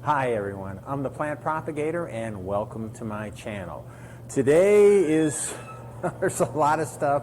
Hi everyone, I'm the Plant Propagator and welcome to my channel. Today is, there's a lot of stuff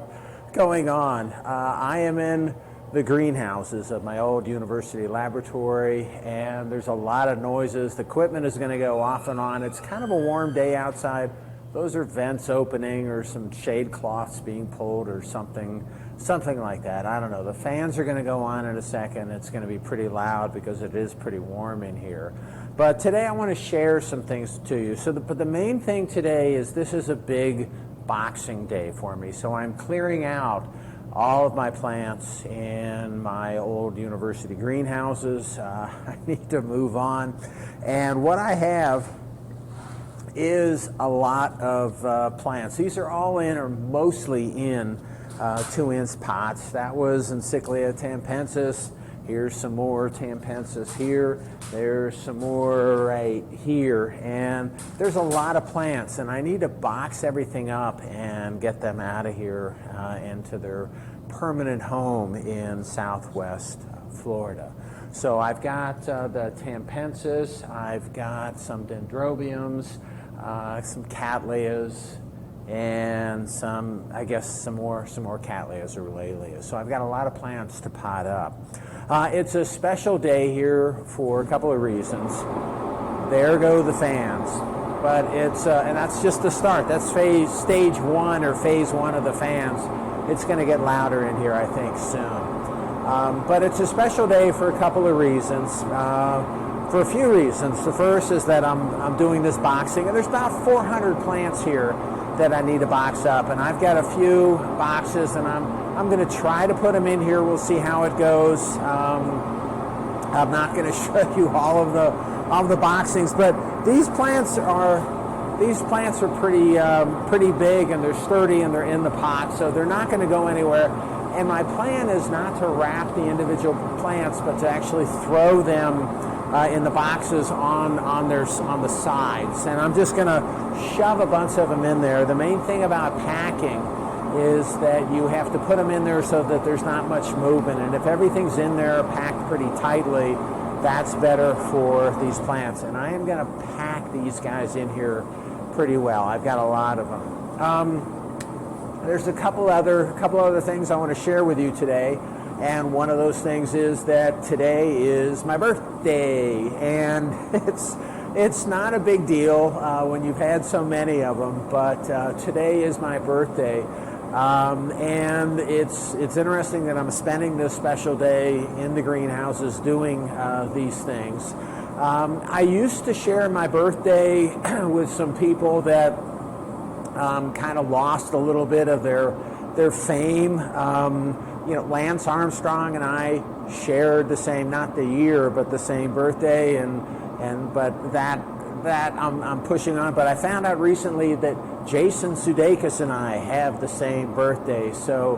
going on. I am in the greenhouses of my old university laboratory and there's a lot of noises. The equipment is going to go off and on. It's kind of a warm day outside. Those are vents opening or some shade cloths being pulled or something like that. I don't know. The fans are going to go on in a second. It's going to be pretty loud because it is pretty warm in here. But today I want to share some things to you. But the main thing today is this is a big boxing day for me. So I'm clearing out all of my plants in my old university greenhouses. I need to move on. And what I have is a lot of plants. These are all in or mostly in 2-inch pots. That was Encyclia tampensis. Here's some more tampensis here. There's some more right here. And there's a lot of plants, and I need to box everything up and get them out of here into their permanent home in Southwest Florida. So I've got the tampensis, I've got some dendrobiums, some cattleyas, and some more cattleyas or lilias. So I've got a lot of plants to pot up. It's a special day here for a couple of reasons. There go the fans, but it's and that's just the start. That's stage one or phase one of the fans. It's going to get louder in here, I think, soon. But it's a special day for a couple of reasons. For a few reasons. The first is that I'm doing this boxing, and there's about 400 plants here that I need to box up, and I've got a few boxes, and I'm going to try to put them in here. We'll see how it goes. I'm not going to show you all of the boxings, but these plants are pretty big, and they're sturdy, and they're in the pot, so they're not going to go anywhere. And my plan is not to wrap the individual plants, but to actually throw them in the boxes on the sides, and I'm just going to shove a bunch of them in there. The main thing about packing is that you have to put them in there so that there's not much movement, and if everything's in there packed pretty tightly, that's better for these plants. And I am going to pack these guys in here pretty well. I've got a lot of them. There's a couple other things I want to share with you today. And one of those things is that today is my birthday, and it's not a big deal when you've had so many of them, but today is my birthday, and it's interesting that I'm spending this special day in the greenhouses doing these things. I used to share my birthday with some people that kind of lost a little bit of their fame. Lance Armstrong and I shared the same, not the year, but the same birthday, but that I'm pushing on. But I found out recently that Jason Sudeikis and I have the same birthday. So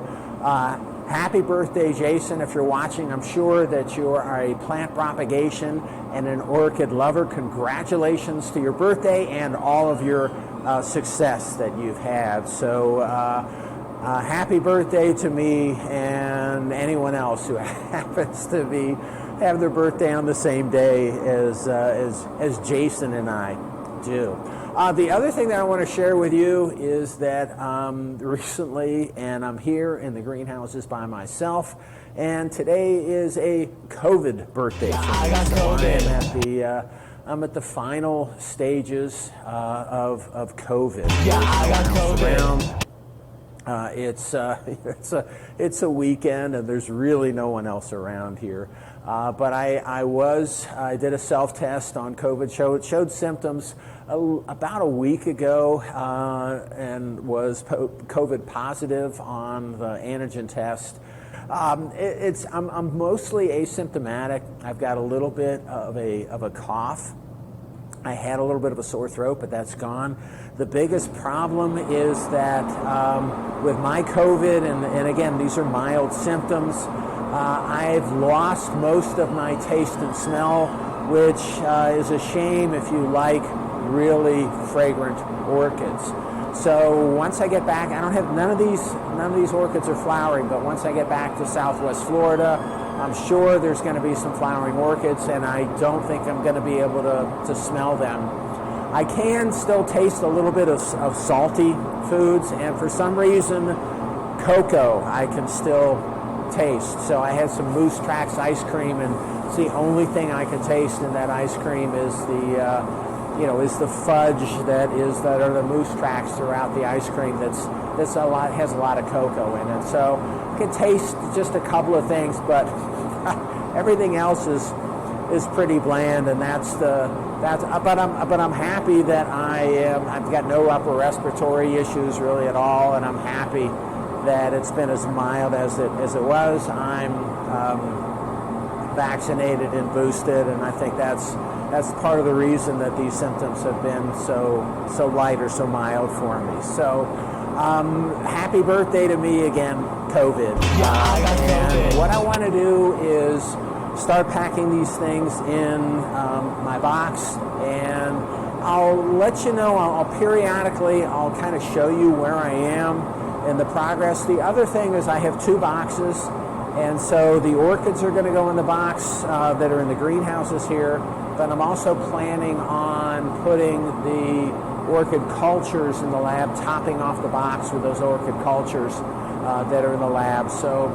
happy birthday, Jason! If you're watching, I'm sure that you are a plant propagation and an orchid lover. Congratulations to your birthday and all of your success that you've had. So. Happy birthday to me and anyone else who happens to have their birthday on the same day as Jason and I do. The other thing that I want to share with you is that recently, and I'm here in the greenhouses by myself, and today is a COVID birthday for me. I got COVID. I'm at the final stages of COVID. Yeah, I got COVID. It's a weekend, and there's really no one else around here. But I did a self-test on COVID. Showed symptoms about a week ago, and was COVID positive on the antigen test. I'm mostly asymptomatic. I've got a little bit of a cough. I had a little bit of a sore throat, but that's gone. The biggest problem is that with my COVID, and again, these are mild symptoms, I've lost most of my taste and smell, which is a shame if you like really fragrant orchids. So once I get back, I don't have none of these orchids are flowering, but once I get back to Southwest Florida, I'm sure there's going to be some flowering orchids, and I don't think I'm going to be able to smell them. I can still taste a little bit of salty foods, and for some reason, cocoa I can still taste. So I had some Moose Tracks ice cream, and it's the only thing I can taste in that ice cream is the fudge that are the Moose Tracks throughout the ice cream. Has a lot of cocoa in it. So I can taste just a couple of things, but everything else is pretty bland, and but I'm happy that I've got no upper respiratory issues really at all, and I'm happy that it's been as mild as it was. I'm vaccinated and boosted, and I think that's part of the reason that these symptoms have been so light or so mild for me. So happy birthday to me again, COVID. And what I want to do is start packing these things in my box, and I'll let you know. I'll periodically kind of show you where I am in the progress. The other thing is I have 2 boxes, and so the orchids are going to go in the box that are in the greenhouses here, but I'm also planning on putting the orchid cultures in the lab, topping off the box with those orchid cultures that are in the lab. So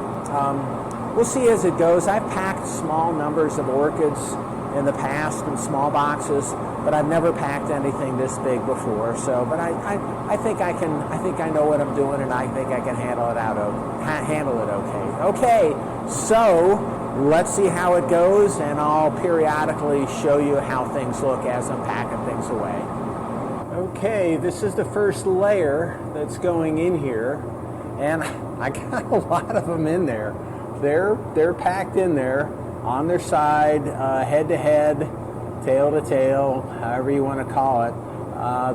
we'll see as it goes. I've packed small numbers of orchids in the past in small boxes, but I've never packed anything this big before. So, but I think I know what I'm doing, and I think I can handle it okay. Okay, so let's see how it goes, and I'll periodically show you how things look as I'm packing things away. Okay, this is the first layer that's going in here, and I got a lot of them in there. They're packed in there on their side, head to head, tail to tail, however you want to call it.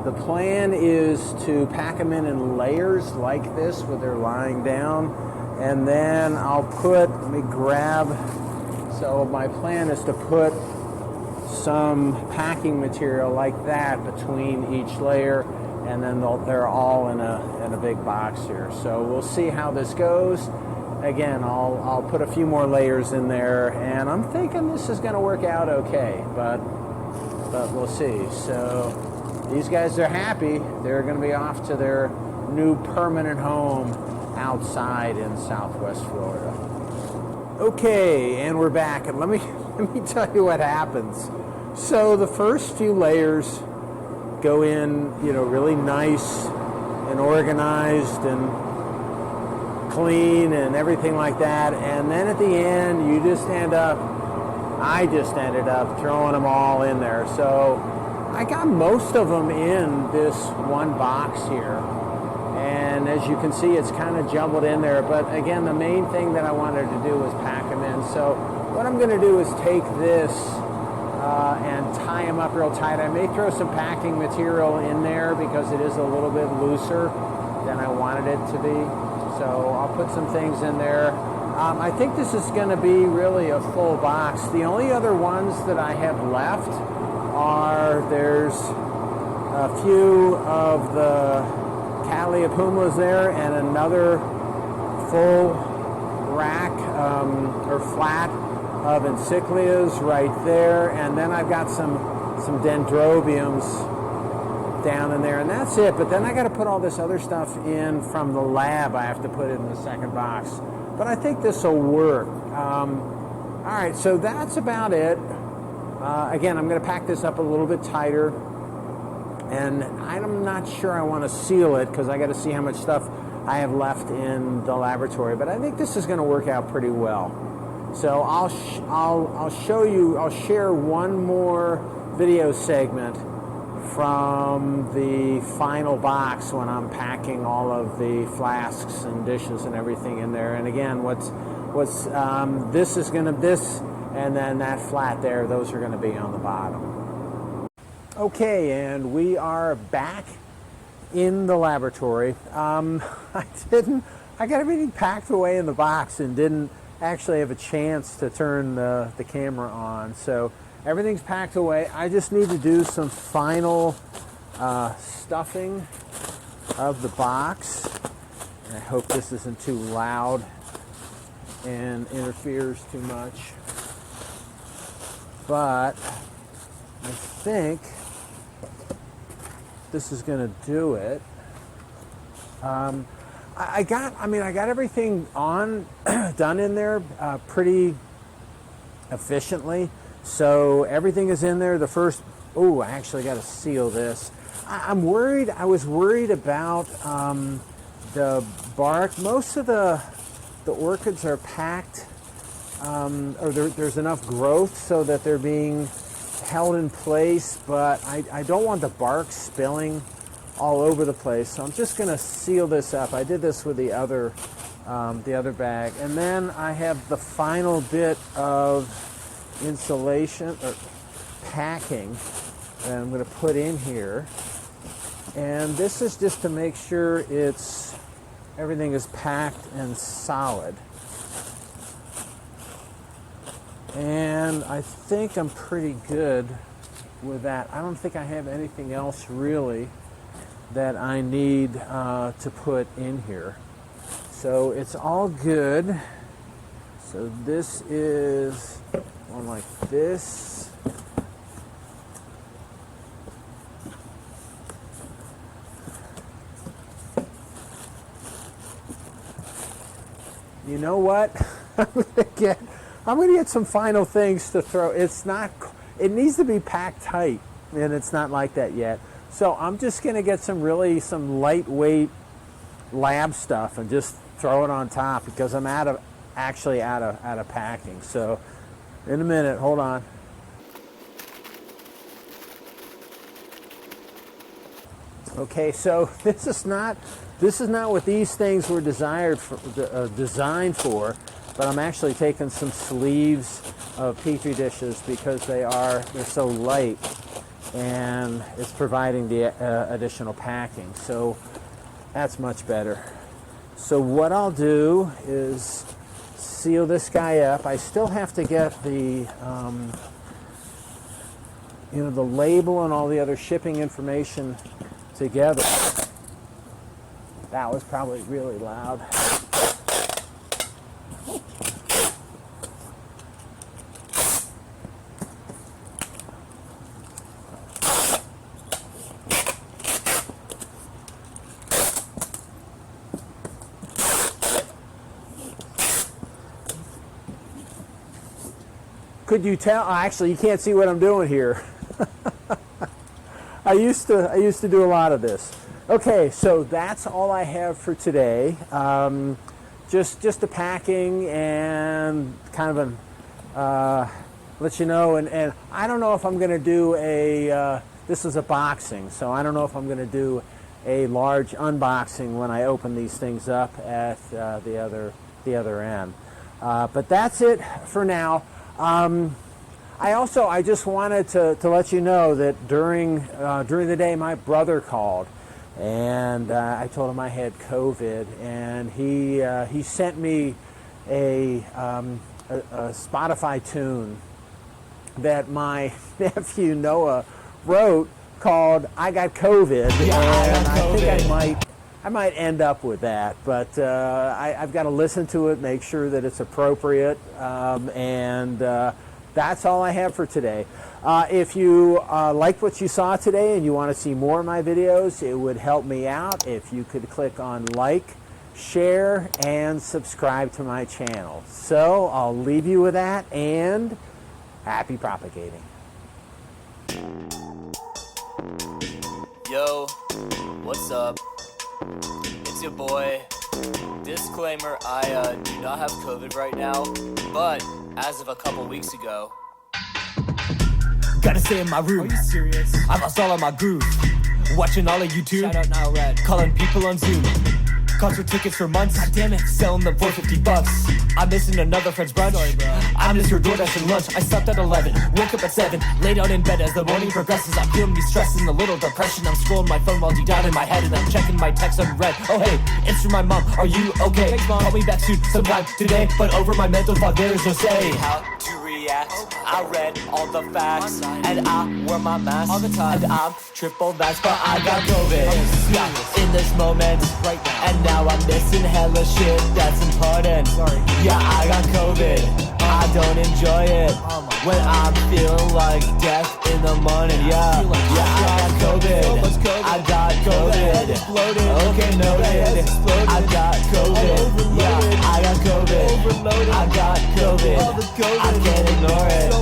The plan is to pack them in layers like this where they're lying down, and then let me grab, so my plan is to put some packing material like that between each layer, and then they're all in a big box here. So we'll see how this goes. Again, I'll put a few more layers in there, and I'm thinking this is going to work out okay, but we'll see. So these guys are happy. They're going to be off to their new permanent home outside in Southwest Florida. Okay, and we're back, and let me tell you what happens. So the first few layers go in, really nice and organized and clean and everything like that, and then at the end I just ended up throwing them all in there. So I got most of them in this one box here, and as you can see, it's kind of jumbled in there, but again, the main thing that I wanted to do was pack them in. So what I'm going to do is take this and tie them up real tight. I may throw some packing material in there because it is a little bit looser than I wanted it to be. So I'll put some things in there. I think this is going to be really a full box. The only other ones that I have left there's a few of the Calliopulmas there, and another full rack or flat of Encyclias right there, and then I've got some Dendrobiums down in there, and that's it. But then I got to put all this other stuff in from the lab. I have to put it in the second box, but I think this will work. All right, so that's about it. Again, I'm going to pack this up a little bit tighter, and I'm not sure I want to seal it because I got to see how much stuff I have left in the laboratory, but I think this is going to work out pretty well. So I'll show you, I'll share one more video segment from the final box when I'm packing all of the flasks and dishes and everything in there. And again, this and then that flat there, those are going to be on the bottom. Okay, and we are back in the laboratory. I got everything packed away in the box and didn't actually have a chance to turn the camera on. So everything's packed away. I just need to do some final stuffing of the box. I hope this isn't too loud. and interferes too much. But I think this is going to do it. I got everything done in there pretty efficiently. So everything is in there. The first, I actually got to seal this. I was worried about the bark. Most of the orchids are packed, or there's enough growth so that they're being held in place, but I don't want the bark spilling all over the place, so I'm just going to seal this up. I did this with the other bag, and then I have the final bit of insulation or packing that I'm going to put in here, and this is just to make sure everything is packed and solid. And I think I'm pretty good with that. I don't think I have anything else really that I need to put in here. So it's all good. So this is one like this. You know what? I'm gonna get some final things to throw. It needs to be packed tight, and it's not like that yet. So I'm just gonna get some lightweight lab stuff and just throw it on top because I'm out of packing. So in a minute, hold on. Okay, so this is not what these things were designed for, but I'm actually taking some sleeves of Petri dishes because they're so light, and it's providing the additional packing. So that's much better. So what I'll do is seal this guy up. I still have to get the the label and all the other shipping information together. That was probably really loud. Could you tell? Actually, you can't see what I'm doing here. I used to do a lot of this. Okay, so that's all I have for today. Just the packing and kind of let you know. And I don't know if I'm going to do this is a boxing, so I don't know if I'm going to do a large unboxing when I open these things up at the other end. But that's it for now. I just wanted to let you know that during the day my brother called, and I told him I had COVID, and he sent me a Spotify tune that my nephew Noah wrote called "I Got COVID," and I think I might end up with that, but I've got to listen to it, make sure that it's appropriate, and that's all I have for today. If you liked what you saw today and you want to see more of my videos, it would help me out if you could click on like, share, and subscribe to my channel. So I'll leave you with that, and happy propagating. Yo, what's up? It's your boy. Disclaimer, I do not have COVID right now, but as of a couple weeks ago. Gotta stay in my room. Are you serious? I lost all of my groove. Watching all of YouTube. Shout out Now Red. Calling people on Zoom. Concert tickets for months. God damn it. Selling them for $50. I'm missing another friend's brunch. Sorry, bro. I missed your DoorDash and lunch. I slept at 11, woke up at 7, lay down in bed as the morning progresses. I'm feeling these stress and a little depression. I'm scrolling my phone while deep down in my head, and I'm checking my text unread. Oh hey, it's from my mom. Are you okay? Thanks, Mom. Call me back soon sometime today, but over my mental fog there is no say. How to read react. I read all the facts, and I wear my mask all the time. And I'm triple vaxxed, but I got COVID. Yeah, in this moment, right now. And now I'm missing hella shit that's important. Yeah, I got COVID. I don't enjoy it when I'm feeling like death in the morning. Yeah, I got COVID. I got COVID. Okay, noted. I got COVID. Yeah, I got COVID. I got COVID. I can't ignore it. I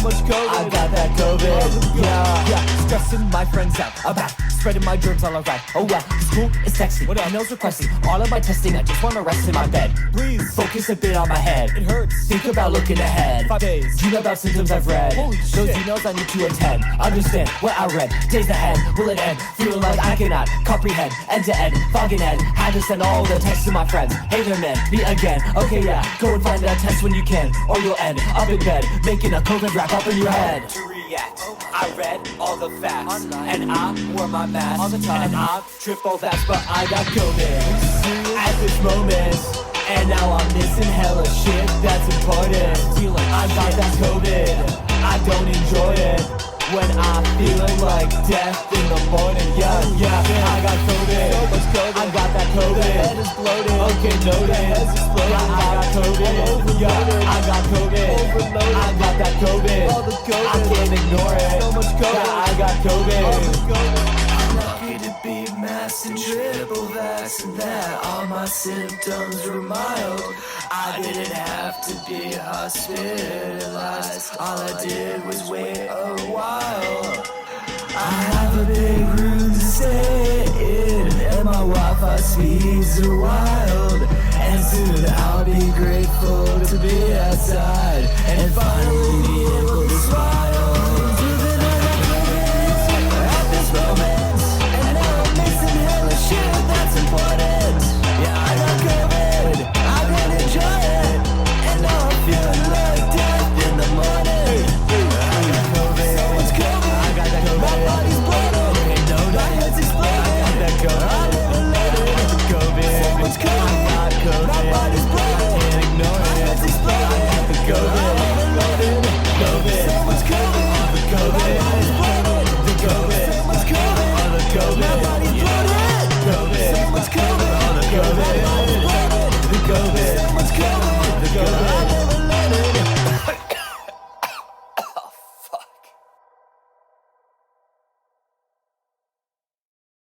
got that COVID. Yeah, stressing my friends out about spreading my germs all around. Oh well, school is texting, emails requesting all of my testing. I just wanna rest in my bed. Please focus a bit on my head. It hurts. Think about looking ahead. 5 days. Dream about symptoms I've read. Holy Those shit. Emails I need to attend. Understand what I read. Days ahead, will it end? Feeling like I cannot comprehend. End to end, fogging head. Had to send all the texts to my friends. Hey there, man, me again. Okay, yeah, go and find that test when you can, or you'll end up in bed making a COVID rap up in your head. To react, I read all the facts, and I wore my mask all the time, and I'm triple vaxxed, but I got COVID at this moment. And now I'm missing hella shit that's important. I got that COVID, I don't enjoy it when I'm feeling like death in the morning. Yeah, I got COVID. I got that COVID. Okay, noted. Yeah, I got COVID. Yeah, I got COVID. I got that COVID. I can't ignore it. Yeah, I got COVID. I'm lucky to be masked and triple vaxxed, and that all my symptoms were mild. I didn't have to be hospitalized. All I did was wait a while. I have a big room to stay in, and my Wi-Fi speeds are wild. And soon I'll be grateful to be outside and finally be able to smile.